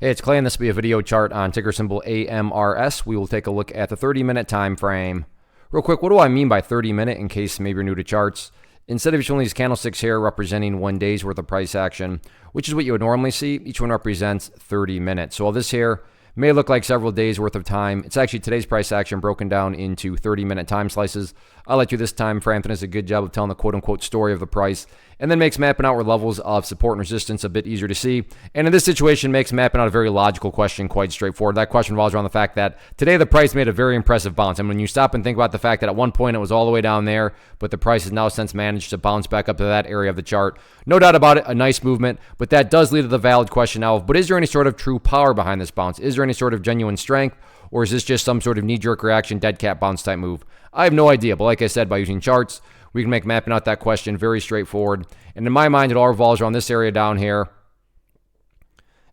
Hey, it's Clay, and this will be a video chart on ticker symbol AMRS. We will take a look at the 30-minute time frame. Real quick, what do I mean by 30-minute in case maybe you're new to charts? Instead of showing these candlesticks here representing 1 day's worth of price action, which is what you would normally see, each one represents 30 minutes. So while this here may look like several days worth of time, it's actually today's price action broken down into 30-minute time slices. I'll let you this time frame does a good job of telling the quote-unquote story of the price, and then makes mapping out where levels of support and resistance a bit easier to see. And in this situation, makes mapping out a very logical question quite straightforward. That question revolves around the fact that today the price made a very impressive bounce. And when you stop and think about the fact that at one point it was all the way down there, but the price has now since managed to bounce back up to that area of the chart, no doubt about it, a nice movement. But that does lead to the valid question now of, but is there any sort of true power behind this bounce? Is there any sort of genuine strength? Or is this just some sort of knee-jerk reaction, dead cat bounce type move? I have no idea, but like I said, by using charts, we can make mapping out that question very straightforward. And in my mind, it all revolves around this area down here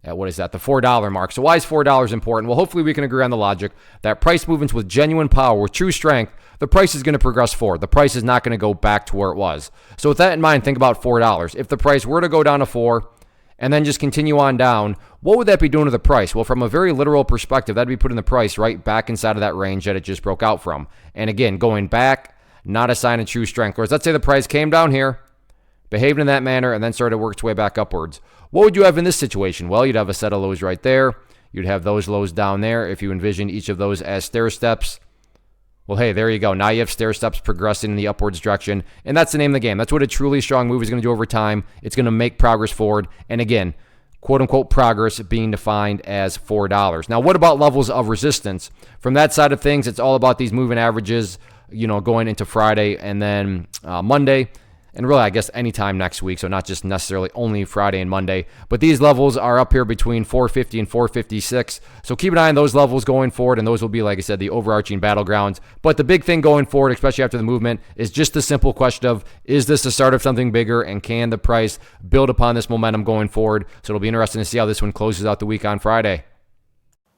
at, what is that, the $4 mark. So why is $4 important? Well, hopefully we can agree on the logic that price movements with genuine power, with true strength, the price is going to progress forward. The price is not going to go back to where it was. So with that in mind, think about $4. If the price were to go down to 4 and then just continue on down, what would that be doing to the price? Well, from a very literal perspective, that'd be putting the price right back inside of that range that it just broke out from. And again, going back, not a sign of true strength. Whereas let's say the price came down here, behaved in that manner, and then started to work its way back upwards. What would you have in this situation? Well, you'd have a set of lows right there. You'd have those lows down there. If you envision each of those as stair steps, well, hey, there you go. Now you have stair steps progressing in the upwards direction, and that's the name of the game. That's what a truly strong move is going to do over time. It's going to make progress forward, and again, quote-unquote progress being defined as $4. Now, what about levels of resistance? From that side of things, it's all about these moving averages, going into Friday and then Monday, and really, I guess, anytime next week, so not just necessarily only Friday and Monday. But these levels are up here between 450 and 456, so keep an eye on those levels going forward, and those will be, like I said, the overarching battlegrounds. But the big thing going forward, especially after the movement, is just the simple question of, is this the start of something bigger, and can the price build upon this momentum going forward? So it'll be interesting to see how this one closes out the week on Friday.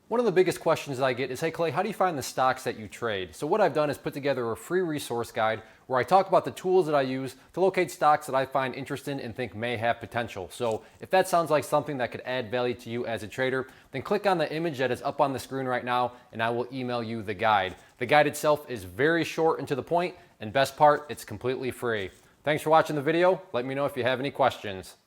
One of the biggest questions that I get is, hey Clay, how do you find the stocks that you trade? So what I've done is put together a free resource guide where I talk about the tools that I use to locate stocks that I find interesting and think may have potential. So if that sounds like something that could add value to you as a trader, then click on the image that is up on the screen right now and I will email you the guide. The guide itself is very short and to the point, and best part, it's completely free. Thanks for watching the video. Let me know if you have any questions.